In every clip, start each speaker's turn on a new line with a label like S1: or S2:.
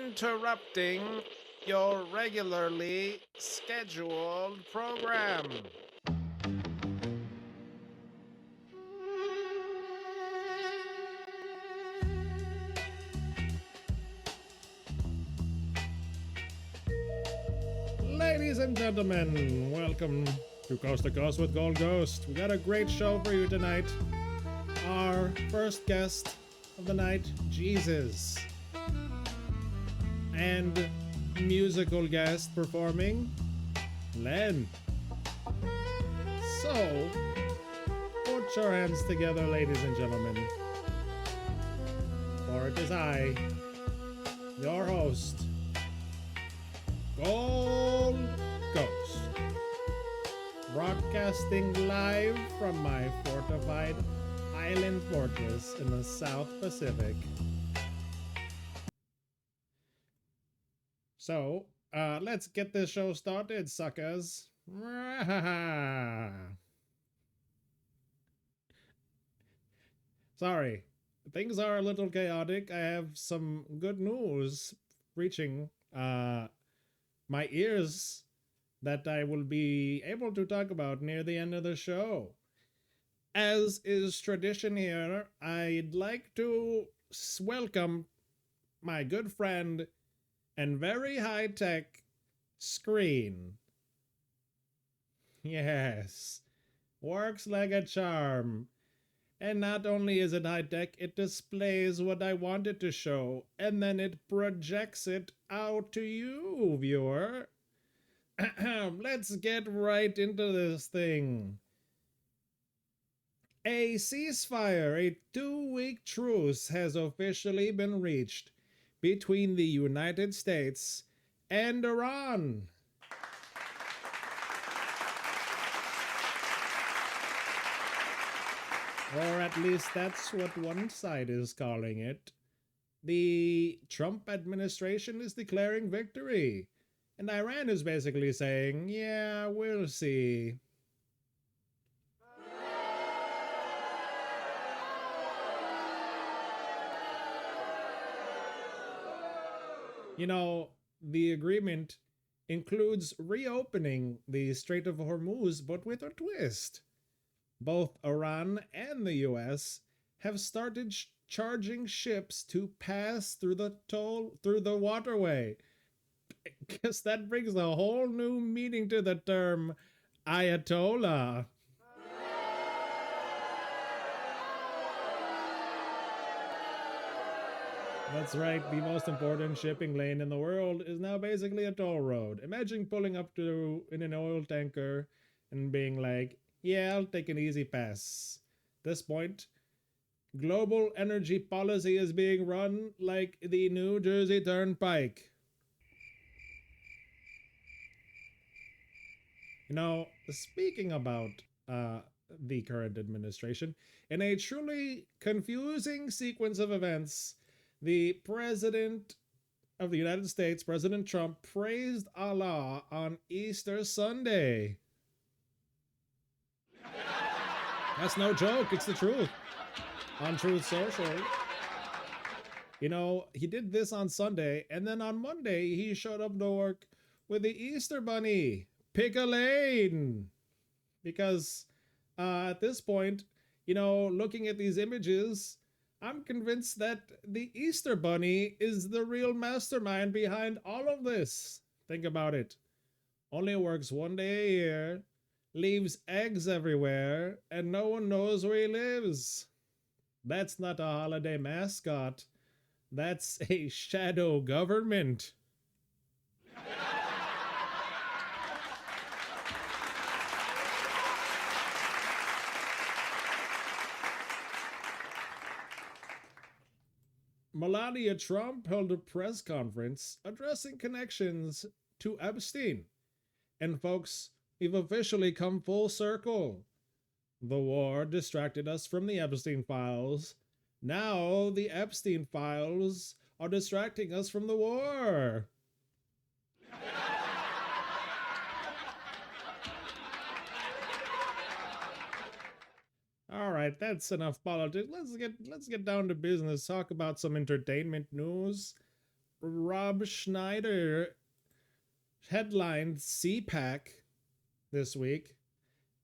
S1: interrupting your regularly scheduled program. Ladies and gentlemen, welcome to Coast with Gold Ghost. We got a great show for you tonight. Our first guest of the night, Jesus. And musical guest performing, Len. So, put your hands together, ladies and gentlemen. For it is I, your host, Gold Ghost, broadcasting live from my fortified island fortress in the South Pacific. So, let's get this show started, suckers. Sorry, things are a little chaotic. I have some good news reaching my ears that I will be able to talk about near the end of the show. As is tradition here, I'd like to welcome my good friend and very high-tech screen. Yes, works like a charm. And not only is it high-tech, it displays what I want it to show, and then it projects it out to you, viewer. Let's get right into this thing. A ceasefire, a 2-week truce, has officially been reached between the United States and Iran. Or at least that's what one side is calling it. The Trump administration is declaring victory. And Iran is basically saying, yeah, we'll see. You know, the agreement includes reopening the Strait of Hormuz, but with a twist. Both Iran and the US have started charging ships to pass through the waterway. Guess that brings a whole new meaning to the term Ayatollah. That's right, the most important shipping lane in the world is now basically a toll road. Imagine pulling up in an oil tanker and being like, yeah, I'll take an easy pass. At this point, global energy policy is being run like the New Jersey Turnpike. You know, speaking about the current administration, in a truly confusing sequence of events, the President of the United States, President Trump, praised Allah on Easter Sunday. That's no joke, it's the truth. On Truth Social. You know, he did this on Sunday, and then on Monday, he showed up to work with the Easter Bunny. Pick a lane! Because at this point, you know, looking at these images, I'm convinced that the Easter Bunny is the real mastermind behind all of this. Think about it. Only works one day a year, leaves eggs everywhere, and no one knows where he lives. That's not a holiday mascot. That's a shadow government. Melania Trump held a press conference addressing connections to Epstein. And folks, we've officially come full circle. The war distracted us from the Epstein files. Now the Epstein files are distracting us from the war. All right, that's enough politics. Let's get down to business. Talk about some entertainment news. Rob Schneider headlined CPAC this week,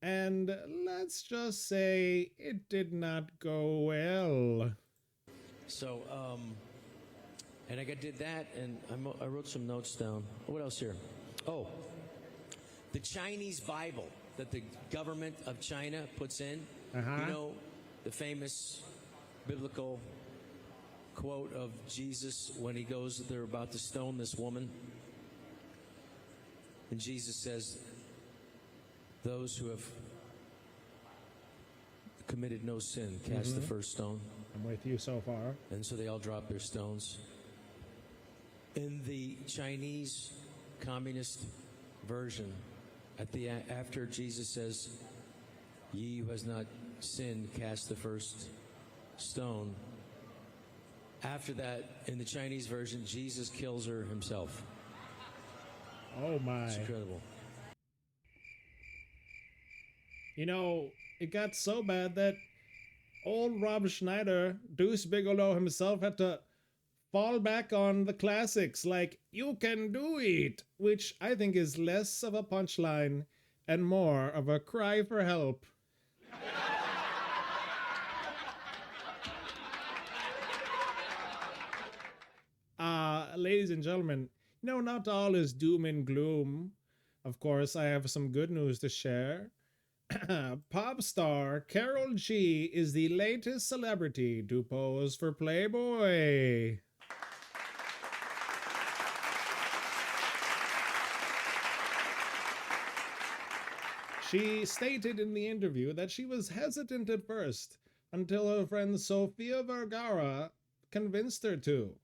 S1: and let's just say it did not go well.
S2: So, and I did that, and I wrote some notes down. What else here? Oh, the Chinese Bible that the government of China puts in. You know, the famous biblical quote of Jesus when he goes, they're about to stone this woman. And Jesus says, those who have committed no sin cast the first stone.
S1: I'm with you so far.
S2: And so they all drop their stones. In the Chinese communist version, after Jesus says, "Ye who has not sinned, cast the first stone." After that, in the Chinese version, Jesus kills her himself.
S1: Oh my!
S2: It's incredible.
S1: You know, it got so bad that old Rob Schneider, Deuce Bigelow himself, had to fall back on the classics like "You Can Do It," which I think is less of a punchline and more of a cry for help. Ladies and gentlemen, not all is doom and gloom. Of course, I have some good news to share. Pop star Carol G is the latest celebrity to pose for Playboy. She stated in the interview that she was hesitant at first until her friend Sofia Vergara convinced her to.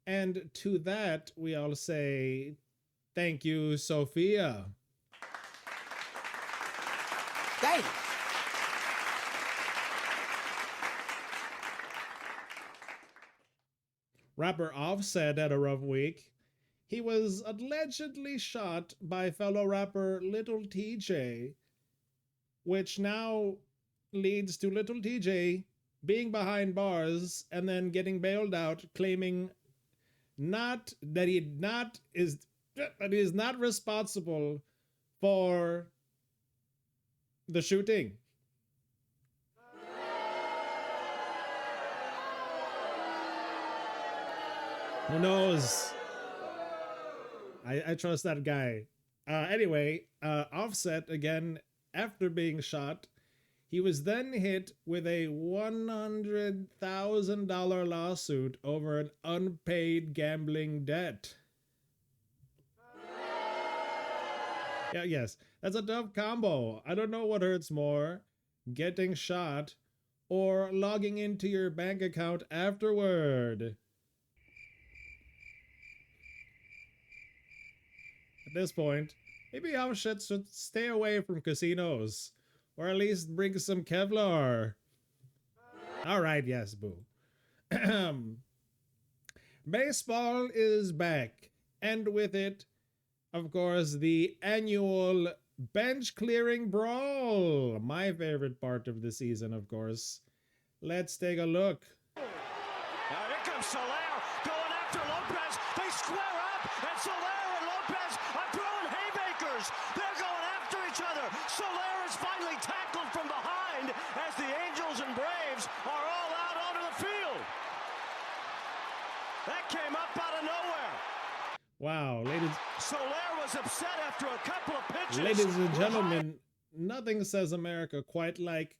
S1: And to that, we all say, thank you, Sophia.
S3: Thank you.
S1: Rapper Offset had a rough week. He was allegedly shot by fellow rapper Little TJ, which now leads to Little TJ being behind bars and then getting bailed out, claiming that he is not responsible for the shooting. Who knows? I trust that guy. Anyway, Offset, again, after being shot, he was then hit with a $100,000 lawsuit over an unpaid gambling debt. Yeah, yes, that's a tough combo. I don't know what hurts more, getting shot or logging into your bank account afterward. At this point, maybe Offset should stay away from casinos, or at least bring some Kevlar. All right, yes, boo. Baseball is back, and with it, of course, the annual bench clearing brawl. My favorite part of the season, of course. Let's take a look.
S4: Now here comes Soler going after Lopez. They square up, and Soler and Lopez are throwing haymakers. They're going after each other. Soler is finally tackled from behind as the Angels and Braves are all out onto the field. That came up out of nowhere.
S1: Wow, ladies.
S4: Soler was upset after a couple of pitches.
S1: Ladies and gentlemen, nothing says America quite like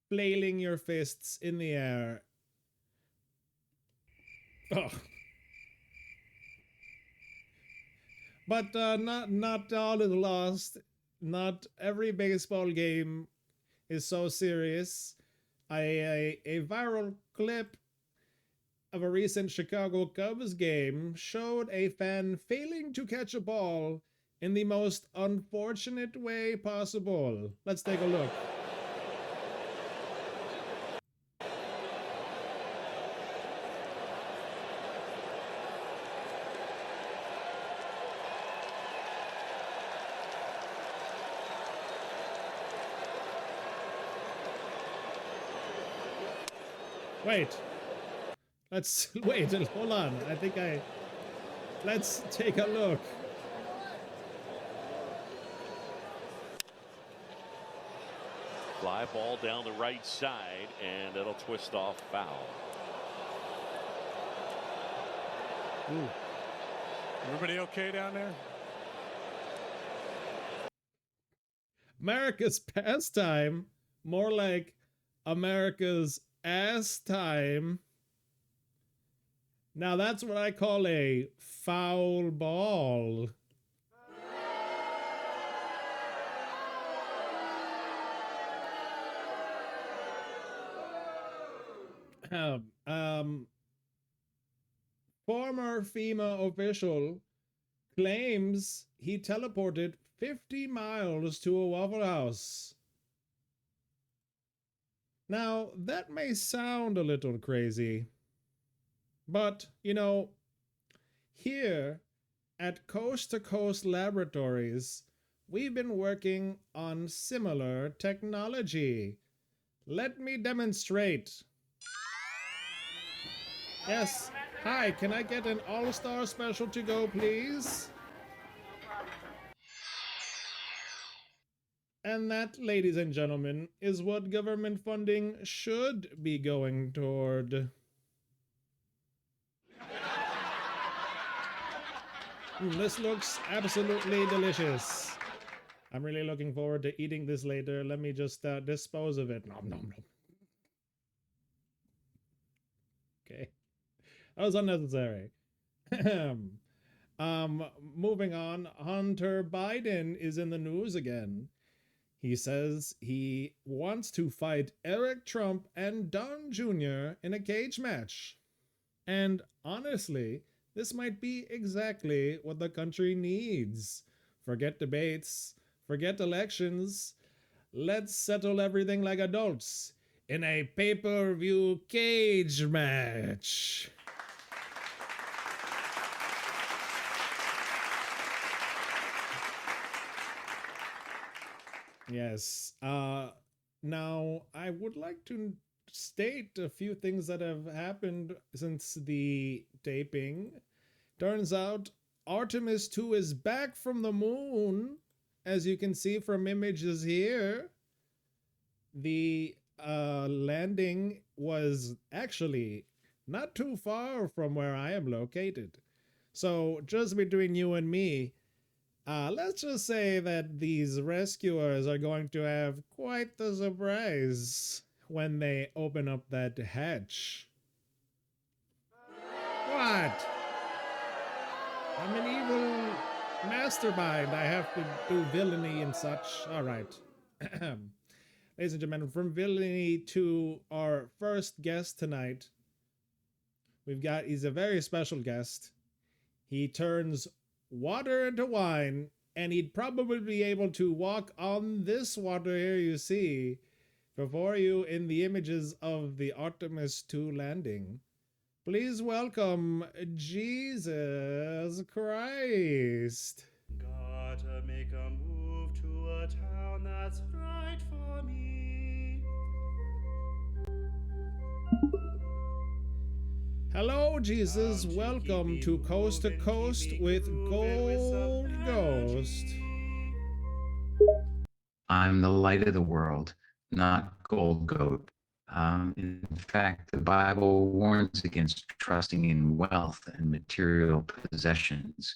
S1: flailing your fists in the air. Oh. But not all is lost. Not every baseball game is so serious. A viral clip of a recent Chicago Cubs game showed a fan failing to catch a ball in the most unfortunate way possible. Let's take a look. Wait. Let's wait. Hold on. I think I Let's take a look.
S3: Fly ball down the right side, and it'll twist off foul.
S4: Ooh. Everybody okay down there?
S1: America's pastime, more like America's ass time. Now that's what I call a foul ball. Former FEMA official claims he teleported 50 miles to a Waffle House. Now, that may sound a little crazy, but, you know, here at Coast to Coast Laboratories, we've been working on similar technology. Let me demonstrate. Yes. Hi, can I get an all-star special to go, please? And that, ladies and gentlemen, is what government funding should be going toward. This looks absolutely delicious. I'm really looking forward to eating this later. Let me just dispose of it. Nom, nom, nom. Okay. That was unnecessary. Moving on, Hunter Biden is in the news again. He says he wants to fight Eric Trump and Don Jr. in a cage match. And honestly, this might be exactly what the country needs. Forget debates, forget elections. Let's settle everything like adults in a pay-per-view cage match. Yes. Now, I would like to state a few things that have happened since the taping. Turns out Artemis 2 is back from the moon, as you can see from images here. The landing was actually not too far from where I am located. So, just between you and me, let's just say that these rescuers are going to have quite the surprise when they open up that hatch. What? I'm an evil mastermind. I have to do villainy and such. All right. Ladies and gentlemen, from villainy to our first guest tonight, he's a very special guest. He turns water into wine, and he'd probably be able to walk on this water here you see before you in the images of the Artemis 2 landing. Please welcome Jesus Christ.
S5: Gotta make a move to a town that's right for me.
S1: Hello, Jesus. Welcome to Coast to Coast with Gold Ghost.
S6: I'm the light of the world, not Gold Goat. In fact, the Bible warns against trusting in wealth and material possessions,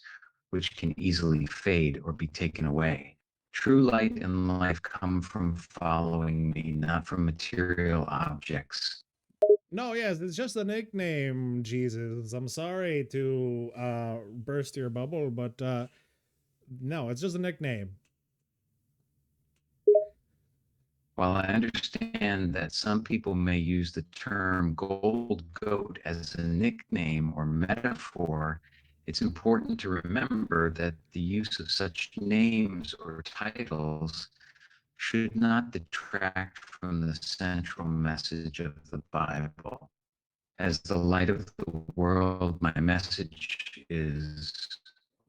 S6: which can easily fade or be taken away. True light and life come from following me, not from material objects.
S1: No, yes, it's just a nickname, Jesus. I'm sorry to burst your bubble, but no, it's just a nickname.
S6: While I understand that some people may use the term Gold Goat as a nickname or metaphor, it's important to remember that the use of such names or titles should not detract from the central message of the Bible. As the light of the world, my message is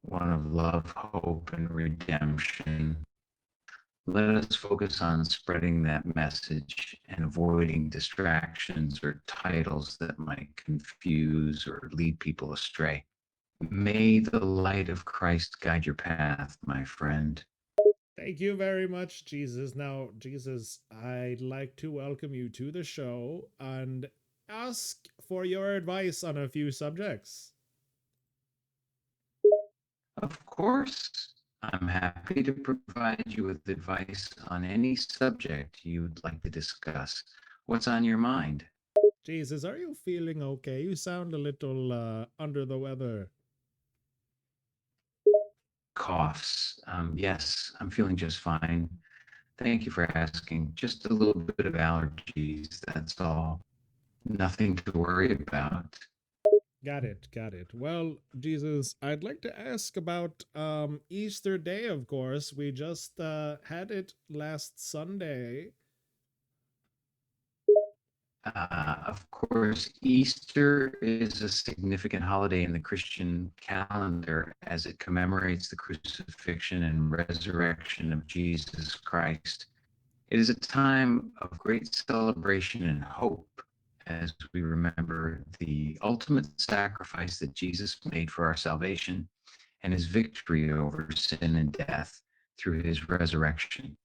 S6: one of love, hope, and redemption. Let us focus on spreading that message and avoiding distractions or titles that might confuse or lead people astray. May the light of Christ guide your path, my friend.
S1: Thank you very much, Jesus. Now, Jesus, I'd like to welcome you to the show and ask for your advice on a few subjects.
S6: Of course, I'm happy to provide you with advice on any subject you'd like to discuss. What's on your mind?
S1: Jesus, are you feeling okay? You sound a little under the weather.
S6: Coughs. Yes, I'm feeling just fine. Thank you for asking. Just a little bit of allergies, that's all. Nothing to worry about.
S1: Got it, got it. Well, Jesus, I'd like to ask about Easter Day, of course. We just had it last Sunday.
S6: Of course, Easter is a significant holiday in the Christian calendar as it commemorates the crucifixion and resurrection of Jesus Christ. It is a time of great celebration and hope as we remember the ultimate sacrifice that Jesus made for our salvation and his victory over sin and death through his resurrection.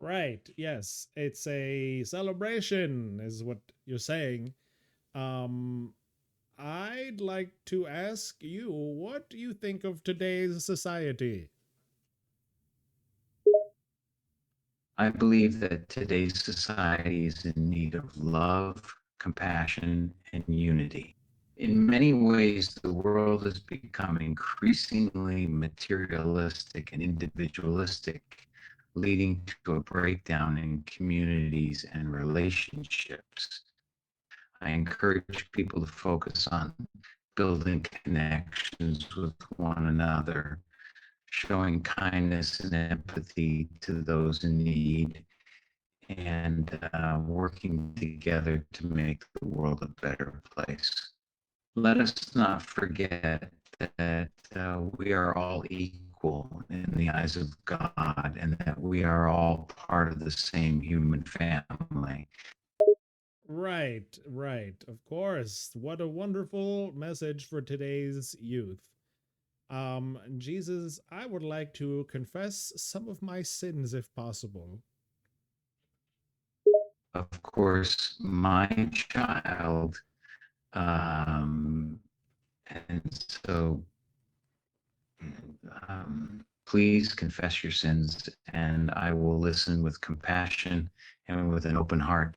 S1: Right, yes. It's a celebration, is what you're saying. Um, I'd like to ask you, what do you think of today's society?
S6: I believe that today's society is in need of love, compassion, and unity. In many ways, the world has become increasingly materialistic and individualistic, leading to a breakdown in communities and relationships. I encourage people to focus on building connections with one another, showing kindness and empathy to those in need, and working together to make the world a better place. Let us not forget that we are all equal in the eyes of God and that we are all part of the same human family.
S1: Right, right. Of course. What a wonderful message for today's youth. Jesus, I would like to confess some of my sins if possible.
S6: Of course, my child, and so please confess your sins, and I will listen with compassion and with an open heart.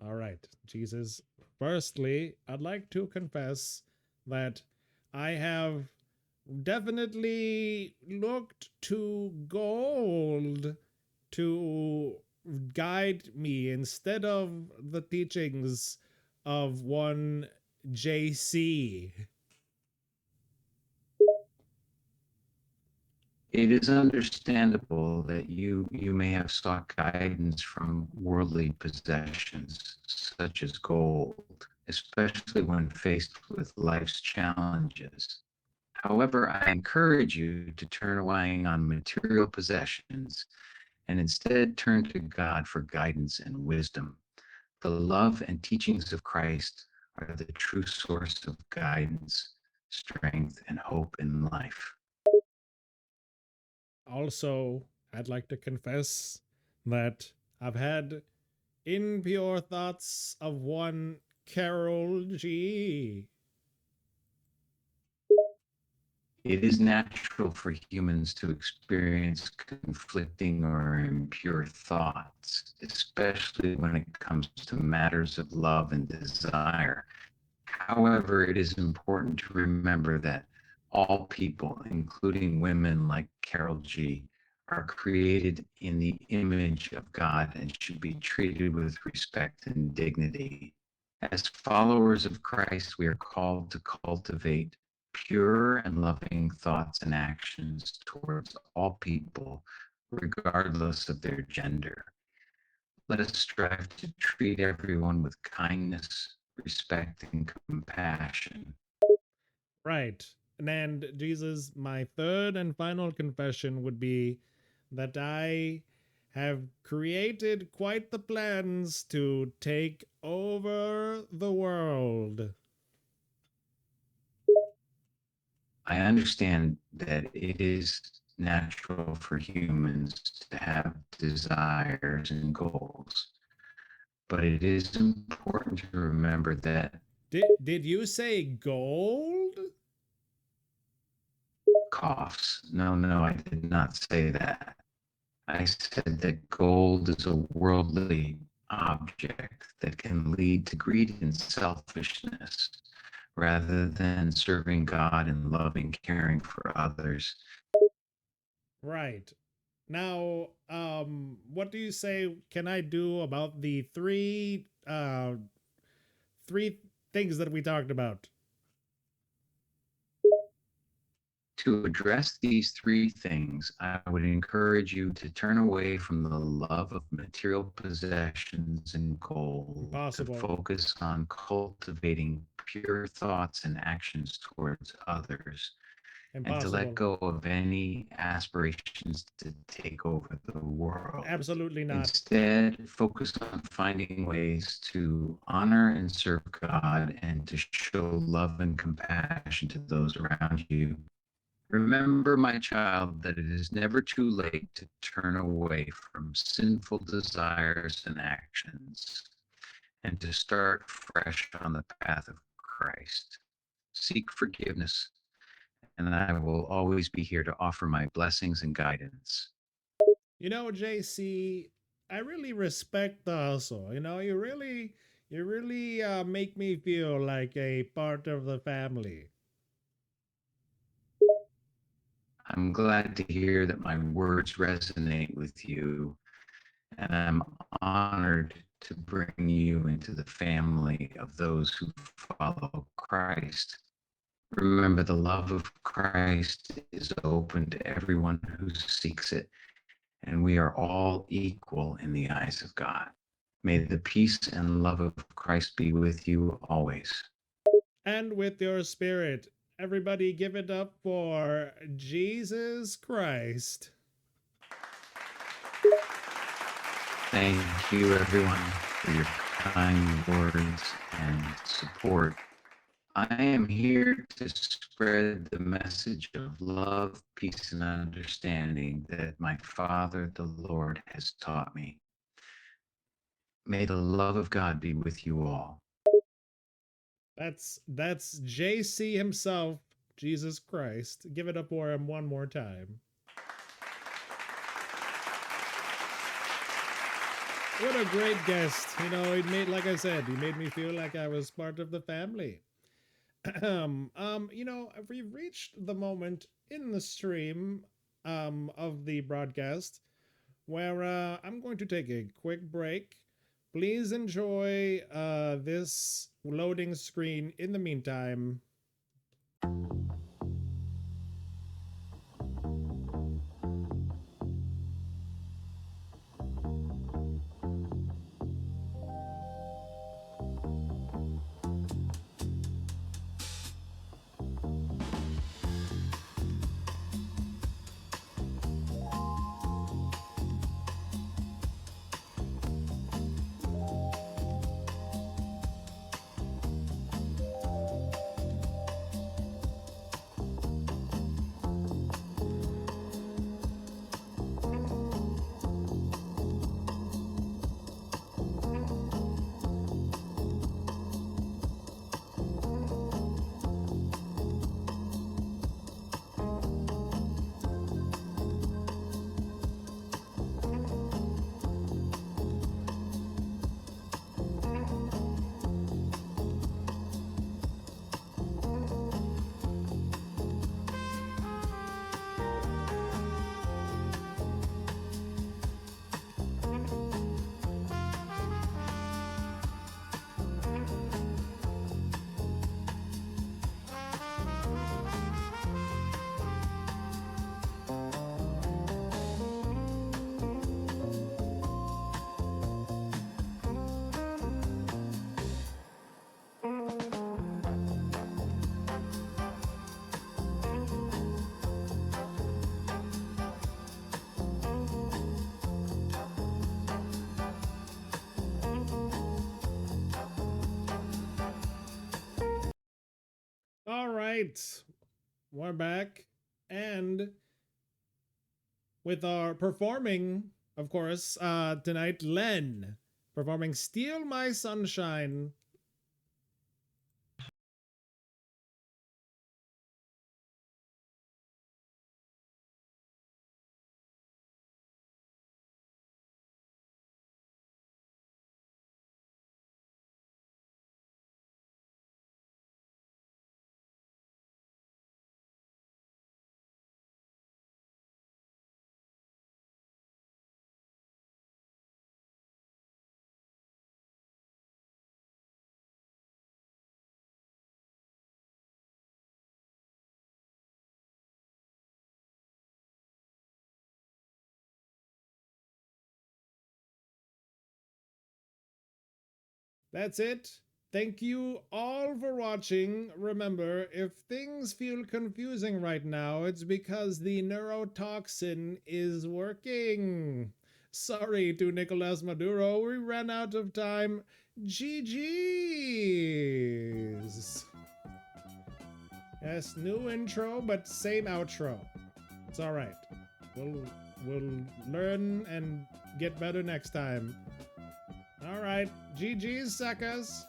S1: All right, Jesus. Firstly, I'd like to confess that I have definitely looked to gold to guide me instead of the teachings of one JC.
S6: It is understandable that you may have sought guidance from worldly possessions such as gold, especially when faced with life's challenges. However, I encourage you to turn away on material possessions and instead turn to God for guidance and wisdom. The love and teachings of Christ are the true source of guidance, strength, and hope in life.
S1: Also, I'd like to confess that I've had impure thoughts of one Carol G.
S6: It is natural for humans to experience conflicting or impure thoughts, especially when it comes to matters of love and desire. However, it is important to remember that all people, including women like Carol G, are created in the image of God and should be treated with respect and dignity. As followers of Christ, we are called to cultivate pure and loving thoughts and actions towards all people, regardless of their gender. Let us strive to treat everyone with kindness, respect, and compassion.
S1: Right. And Jesus, my third and final confession would be that I have created quite the plans to take over the world.
S6: I understand that it is natural for humans to have desires and goals, but it is important to remember that
S1: Did you say gold?
S6: coughs. No, no, I did not say that. I said that gold is a worldly object that can lead to greed and selfishness rather than serving God and loving, caring for others.
S1: Right. Now, what do you say can I do about the three things that we talked about?
S6: To address these three things, I would encourage you to turn away from the love of material possessions and gold
S1: Impossible.
S6: to focus on cultivating pure thoughts and actions towards others, and to
S1: Impossible.
S6: let go of any aspirations to take over the world.
S1: Absolutely not.
S6: Instead, focus on finding ways to honor and serve God and to show love and compassion to those around you. Remember, my child, that it is never too late to turn away from sinful desires and actions and to start fresh on the path of Christ. Seek forgiveness, and I will always be here to offer my blessings and guidance.
S1: You know, JC, I really respect the hustle. You know, you really make me feel like a part of the family.
S6: I'm glad to hear that my words resonate with you, and I'm honored to bring you into the family of those who follow Christ. Remember, the love of Christ is open to everyone who seeks it, and we are all equal in the eyes of God. May the peace and love of Christ be with you always.
S1: And with your spirit. Everybody give it up for Jesus Christ.
S6: Thank you, everyone, for your kind words and support. I am here to spread the message of love, peace, and understanding that my Father, the Lord, has taught me. May the love of God be with you all.
S1: That's JC himself, Jesus Christ. Give it up for him one more time. What a great guest. You know, like I said, he made me feel like I was part of the family. You know, we've reached the moment in the stream of the broadcast where I'm going to take a quick break. Please enjoy this loading screen in the meantime. All right. we're back. And with our performing, of course, tonight, Len performing Steal My Sunshine. That's it. Thank you all for watching. Remember, if things feel confusing right now, it's because the neurotoxin is working. Sorry to Nicolas Maduro, we ran out of time. GG's. Yes, new intro, but same outro. It's alright. We'll learn and get better next time. All right, GG's, suckers.